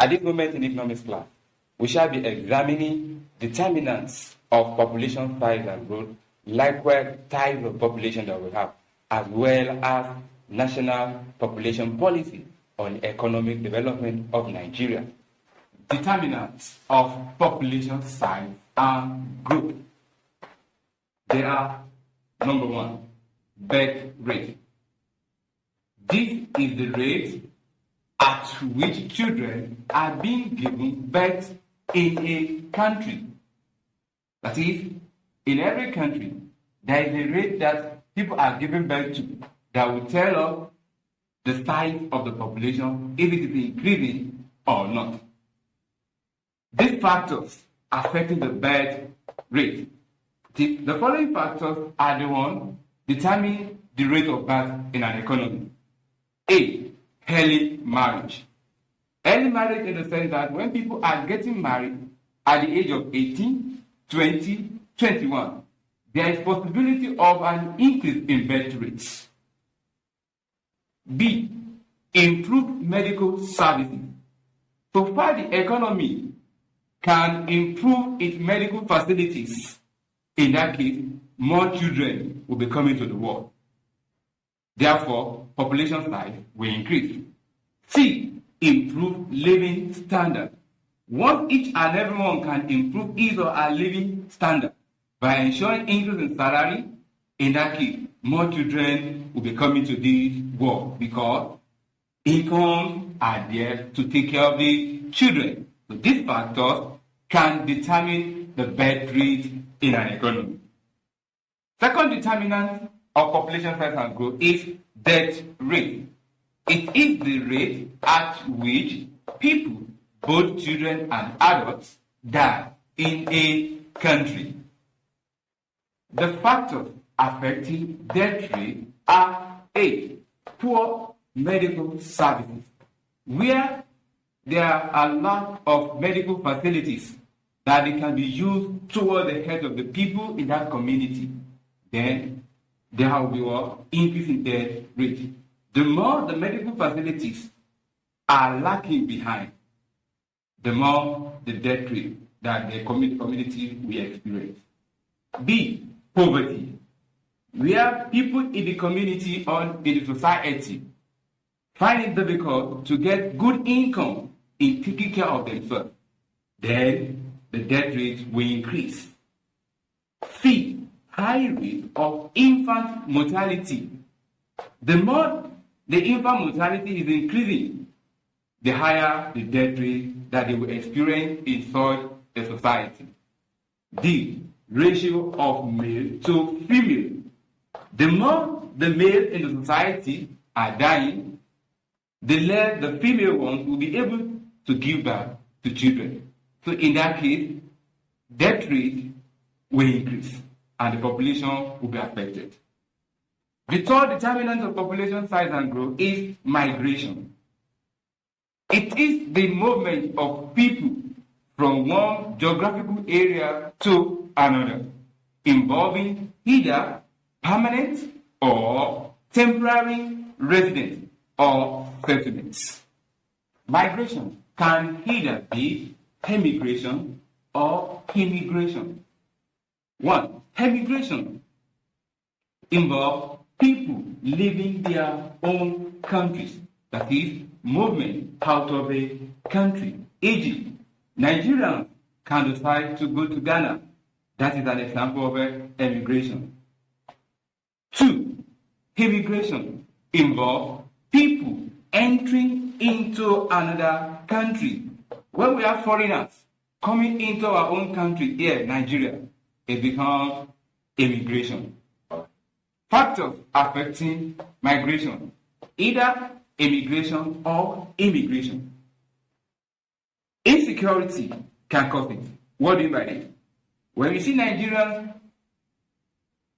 At this moment in economics class, we shall be examining determinants of population size and growth, likewise types of population that we have, as well as national population policy on economic development of Nigeria. Determinants of population size and growth. There are, number one, birth rate. This is the rate at which children are being given birth in a country. That is, in every country, there is a rate that people are given birth to that will tell us the size of the population, if it is increasing or not. These factors affecting the birth rate. The following factors are the ones determining the rate of birth in an economy. A, early marriage. Early marriage in the sense that when people are getting married at the age of 18, 20, 21, there is possibility of an increase in birth rates. B, improved medical services. So far the economy can improve its medical facilities. In that case, more children will be coming to the world. Therefore, population size will increase. C, improve living standard. Once each and everyone can improve his or her living standard by ensuring increase in salary, in that case, more children will be coming to this world because incomes are there to take care of the children. So these factors can determine the birth rate in an economy. Second determinant of population size and growth is death rate. It is the rate at which people, both children and adults, die in a country. The factors affecting death rate are A, poor medical services. Where there are a lot of medical facilities that they can be used toward the health of the people in that community, then there will be an increase in death rate. The more the medical facilities are lacking behind, the more the death rate that the community will experience. B, poverty. Where people in the community or in the society find it difficult to get good income in taking care of themselves, then the death rate will increase. C, high rate of infant mortality. The more the infant mortality is increasing, the higher the death rate that they will experience in such a society. D, ratio of male to female. The more the male in the society are dying, the less the female ones will be able to give birth to children. So in that case, death rate will increase and the population will be affected. The third determinant of population size and growth is migration. It is the movement of people from one geographical area to another, involving either permanent or temporary residents or settlements. Migration can either be emigration or immigration. One, emigration involves people leaving their own countries, that is, movement out of a country. Egypt, Nigerians can decide to go to Ghana. That is an example of emigration. Two, immigration involves people entering into another country. When we have foreigners coming into our own country here, Nigeria, it becomes immigration. Factors affecting migration, either immigration or immigration. Insecurity can cause it. What do you mean by it? When you see Nigerians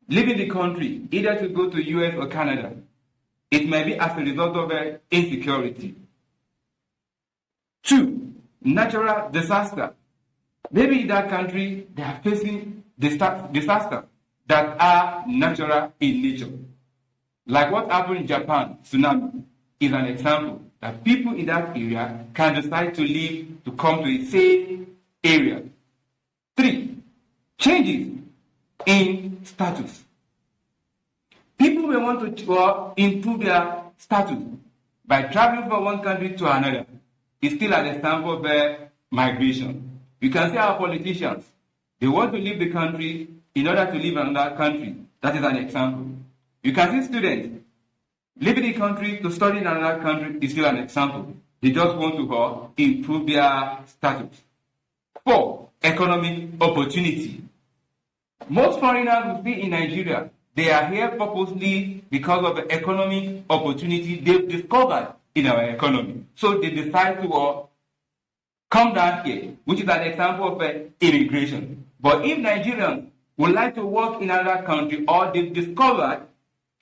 leaving the country, either to go to US or Canada, it may be as a result of insecurity. Two, natural disaster. Maybe in that country they are facing disasters that are natural in nature. Like what happened in Japan, tsunami, is an example. that people in that area can decide to come to a safe area. 3. Changes in status. People may want to improve their status by traveling from one country to another. It's still an example of migration. You can see our politicians, they want to leave the country in order to live in another country. That is an example. You can see students leaving the country to study in another country is still an example. They just want to improve their status. 4. Economic opportunity. Most foreigners we see in Nigeria, they are here purposely because of the economic opportunity they've discovered in our economy. So they decide to come down here, which is an example of immigration. But if Nigerians would like to work in another country or they've discovered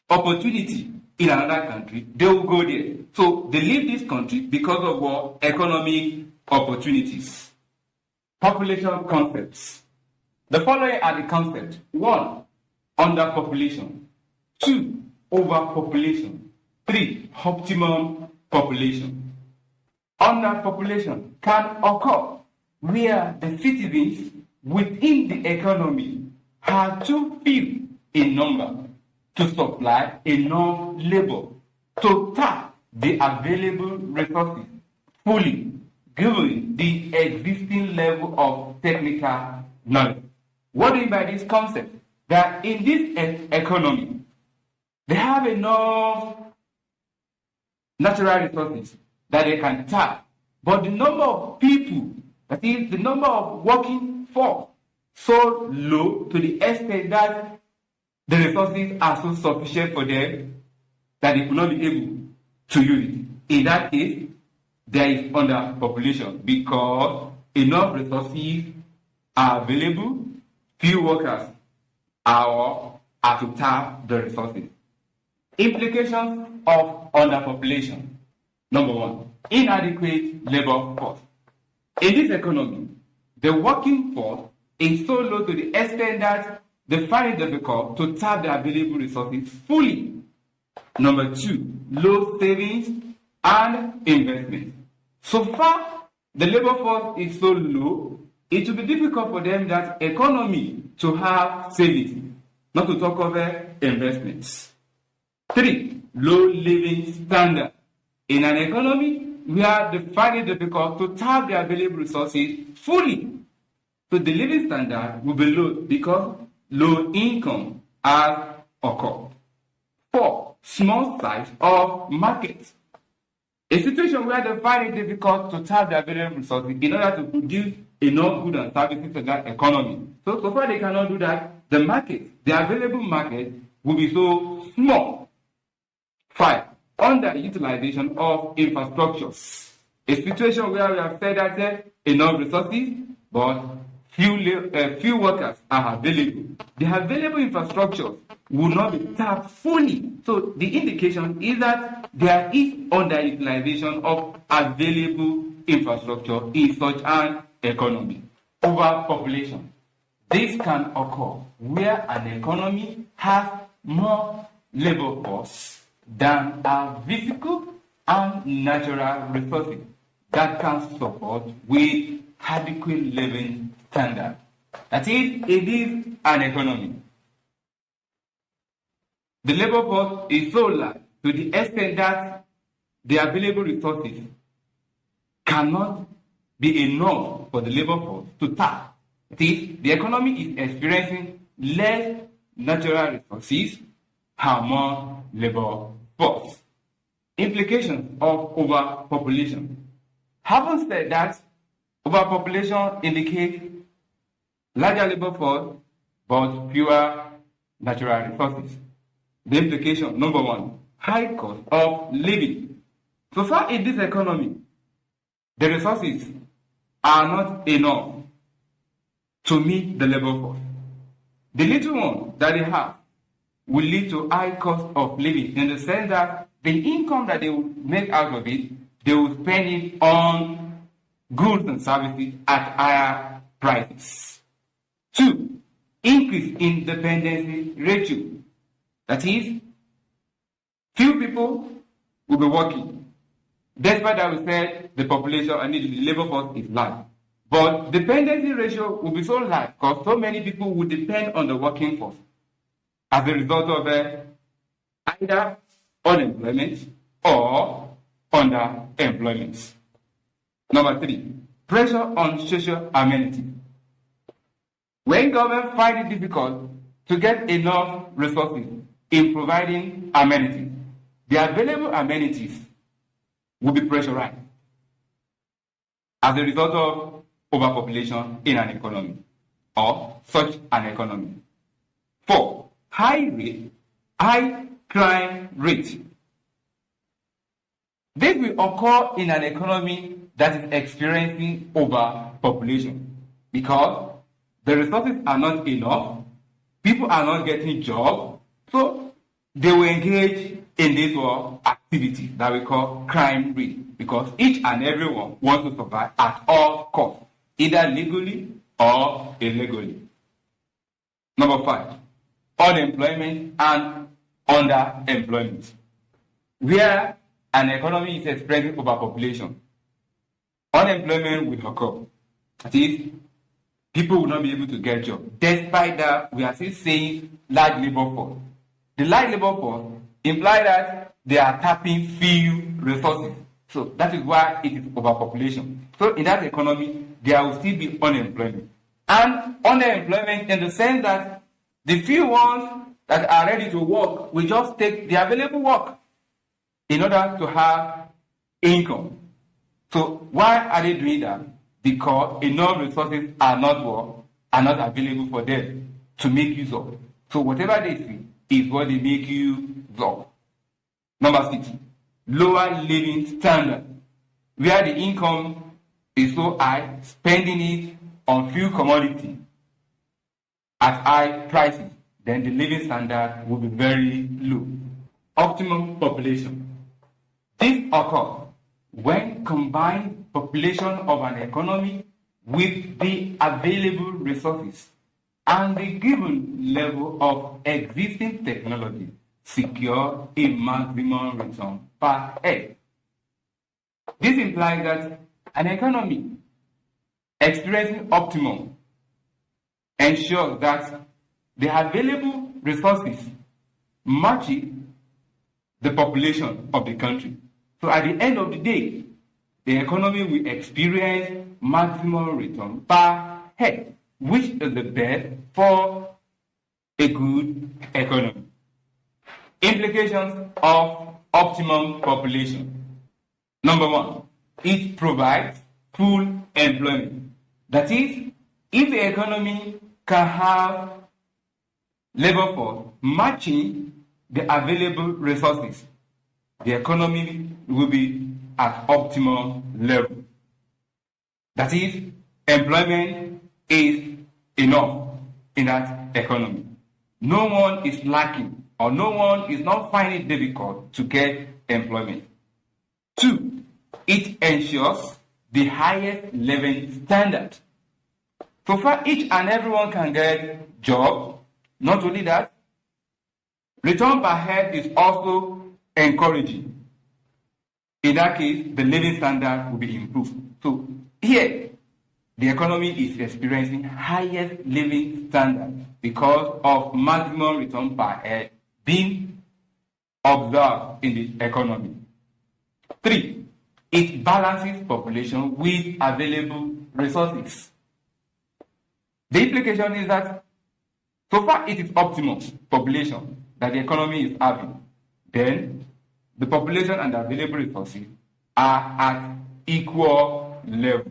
opportunity in another country, they will go there. So they leave this country because of economic opportunities. Population concepts. The following are the concepts. 1. Underpopulation. 2. Overpopulation. 3. Optimum population. Underpopulation can occur where the citizens within the economy are too few in number to supply enough labor to tap the available resources fully, given the existing level of technical knowledge. What do you mean by this concept? That in this economy, they have enough natural resources that they can tap, but the number of people, that is, the number of working force, so low to the extent that the resources are so sufficient for them that they could not be able to use it. In that case, there is underpopulation because enough resources are available, few workers are to tap the resources. Implications of underpopulation. Number 1, inadequate labor force. In this economy, the working force is so low to the extent that they find it difficult to tap the available resources fully. Number 2, low savings and investment. So far, the labor force is so low, it will be difficult for them that economy to have savings, not to talk of investments. 3, low living standard. In an economy where they find it difficult to tap the available resources fully, so the living standard will be low because low income has occurred. 4, small size of markets. A situation where they find it difficult to tap the available resources in order to produce enough goods and services in that economy. So far they cannot do that. The available market will be so small. 5, underutilization of infrastructures. A situation where we have said that enough resources, but few workers are available. The available infrastructures will not be tapped fully. So the indication is that there is underutilization of available infrastructure in such an economy. Overpopulation. This can occur where an economy has more labor force than our physical and natural resources that can support with adequate living standard. That is, it is an economy. The labor force is so large to the extent that the available resources cannot be enough for the labor force to tap. That is, the economy is experiencing less natural resources and more labor force. Implications of overpopulation. Having said that, overpopulation indicates larger labor force but fewer natural resources. The implication, number 1, high cost of living. So far in this economy, the resources are not enough to meet the labor force. The little one that they have will lead to high cost of living in the sense that the income that they will make out of it, they will spend it on goods and services at higher prices. 2, increase in dependency ratio. That is, few people will be working Despite that, we said the population and the labor force is large. But dependency ratio will be so large because so many people will depend on the working force as a result of either unemployment or underemployment. Number 3, pressure on social amenity. When government find it difficult to get enough resources in providing amenities, the available amenities will be pressurized as a result of overpopulation in an economy or such an economy. 4, high crime rate. This will occur in an economy that is experiencing overpopulation because the resources are not enough, people are not getting jobs, so they will engage in this activity that we call crime rate because each and every one wants to survive at all costs, either legally or illegally. Number 5, unemployment and underemployment. Where an economy is experiencing overpopulation, unemployment will occur. That is, people will not be able to get jobs. Despite that, we are still saying large labor force. The large labor force implies that they are tapping few resources. So that is why it is overpopulation. So in that economy, there will still be unemployment. And underemployment in the sense that the few ones that are ready to work will just take the available work in order to have income. So why are they doing that? Because enough resources are not available for them to make use of. So whatever they see is what they make use of. Number 6, lower living standard. Where the income is so high, spending it on few commodities at high prices, then the living standard will be very low. Optimum population. This occurs when combined population of an economy with the available resources and the given level of existing technology secure a maximum return per head. This implies that an economy experiencing optimum ensures that the available resources match the population of the country. So at the end of the day, the economy will experience maximum return per head, which is the best for a good economy. Implications of optimum population. Number 1, it provides full employment. That is, if the economy can have labor force matching the available resources, the economy will be at optimum level. That is, employment is enough in that economy. No one is lacking or no one is not finding it difficult to get employment. 2, it ensures the highest living standard. So far, each and everyone can get job. Not only that, return per head is also encouraging. In that case, the living standard will be improved. So here, the economy is experiencing highest living standard because of maximum return per head being observed in the economy. 3, it balances population with available resources. The implication is that so far it is optimum population that the economy is having. Then the population and the available resources are at equal level.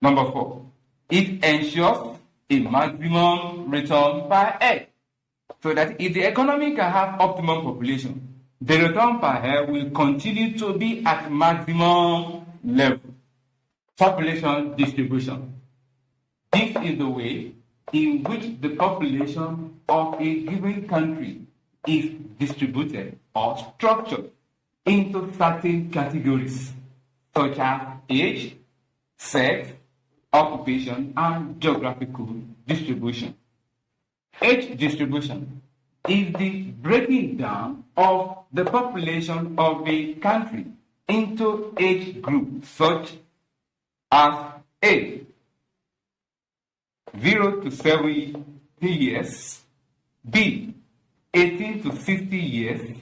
Number 4, it ensures a maximum return per head. So that if the economy can have optimum population, the return per head will continue to be at maximum level. Population distribution. This is the way in which the population of a given country is distributed or structured into certain categories, such as age, sex, occupation, and geographical distribution. Age distribution is the breaking down of the population of a country into age groups such as A, 0 to 70 years, B, 18 to 60 years,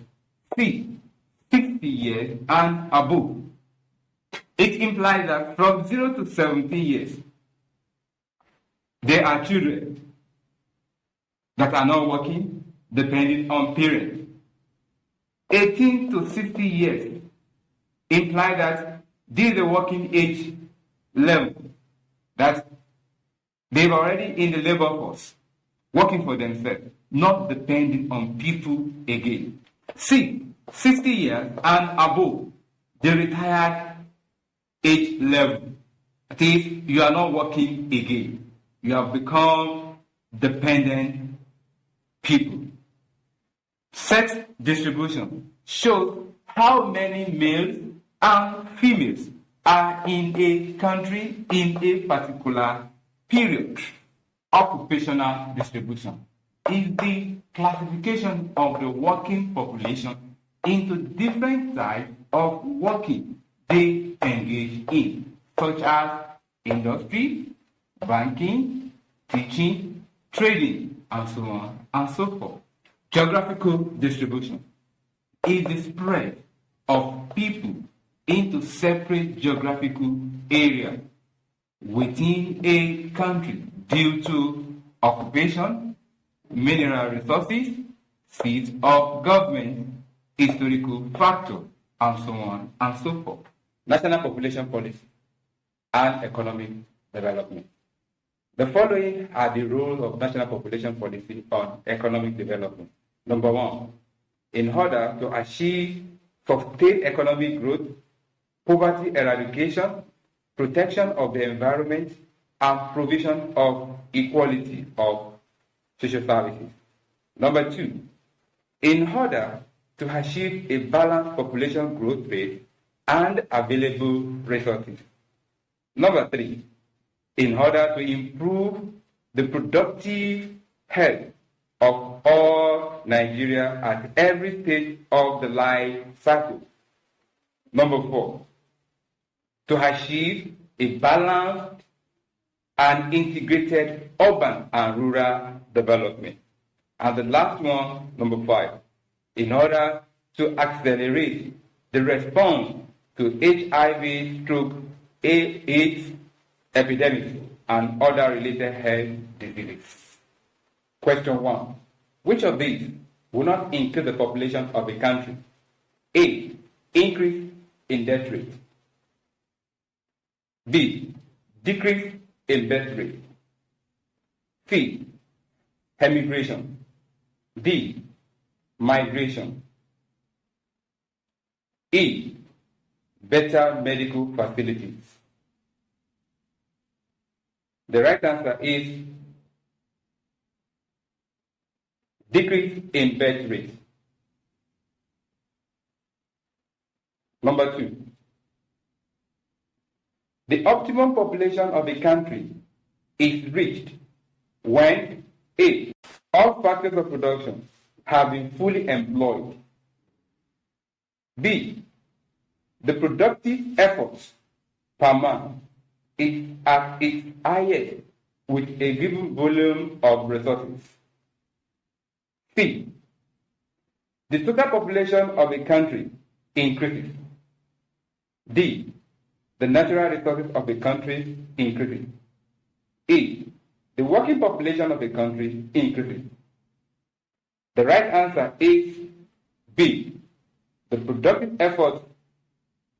C, 60 years and above. It implies that from 0 to 70 years, there are children that are not working, depending on parents. 18 to 60 years imply that this is the working age level, that they're already in the labor force, working for themselves, not depending on people again. C, 60 years and above, the retired age level. That is, you are not working again. You have become dependent people. Sex distribution shows how many males and females are in a country in a particular period. Occupational distribution is the classification of the working population into different types of working they engage in, such as industry, banking, teaching, trading, and so on and so forth. Geographical distribution is the spread of people into separate geographical areas within a country due to occupation, mineral resources, seats of government, historical factors, and so on and so forth. National population policy and economic development. The following are the roles of national population policy on economic development. Number one, in order to achieve sustained economic growth, poverty eradication, protection of the environment, and provision of equality of social services. Number two, in order to achieve a balanced population growth rate and available resources. Number three, in order to improve the productive health of all Nigeria at every stage of the life cycle. Number four, to achieve a balanced and integrated urban and rural development. And the last one, number five, in order to accelerate the response to HIV/AIDS epidemics and other related health diseases. Question 1. Which of these will not increase the population of a country? A. Increase in death rate. B. Decrease in birth rate. C. Emigration. D. Migration. E. Better medical facilities. The right answer is decrease in birth rate. Number 2. The optimum population of a country is reached when A. All factors of production have been fully employed. B. The productive efforts per man is at its highest with a given volume of resources. C. The total population of a country increases. D. The natural resources of a country increases. E. The working population of a country increases. The right answer is B. The productive effort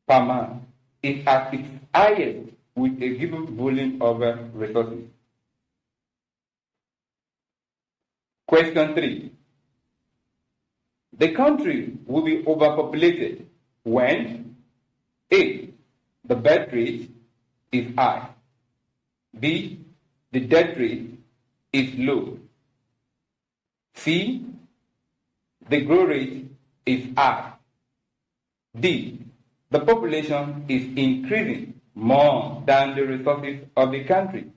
per man is at its highest with a given volume of resources. Question 3. The country will be overpopulated when A. The birth rate is high. B. The death rate is low. C. The growth rate is high. D. The population is increasing more than the resources of the country.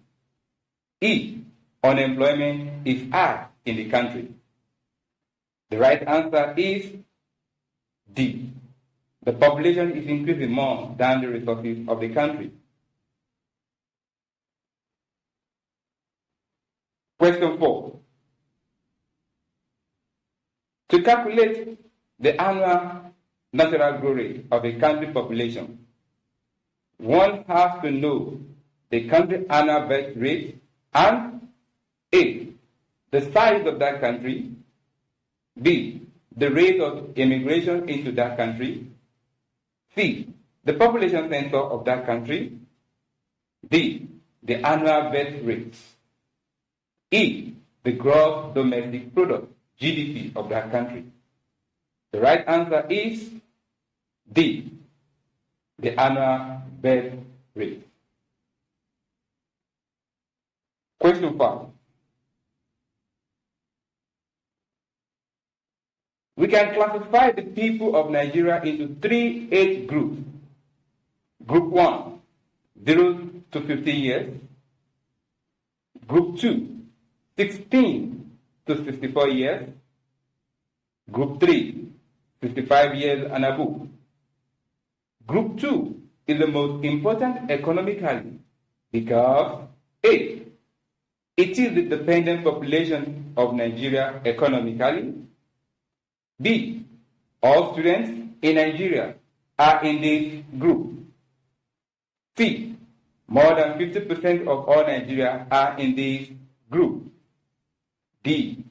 E. Unemployment is high in the country. The right answer is D. The population is increasing more than the resources of the country. Question 4. To calculate the annual natural growth rate of a country population, one has to know the country annual birth rate and A, the size of that country, B, the rate of immigration into that country, C, the population center of that country, D, the annual birth rates, E, the gross domestic product, GDP of that country. The right answer is D, the annual birth rate. Question 5. We can classify the people of Nigeria into 3 age groups. Group 1, 0 to 15 years. Group 2, 16 to 64 years. Group 3, 55 years and above. Group 2 is the most important economically because A, it is the dependent population of Nigeria economically. B, all students in Nigeria are in this group. C, more than 50% of all Nigeria are in this group. D,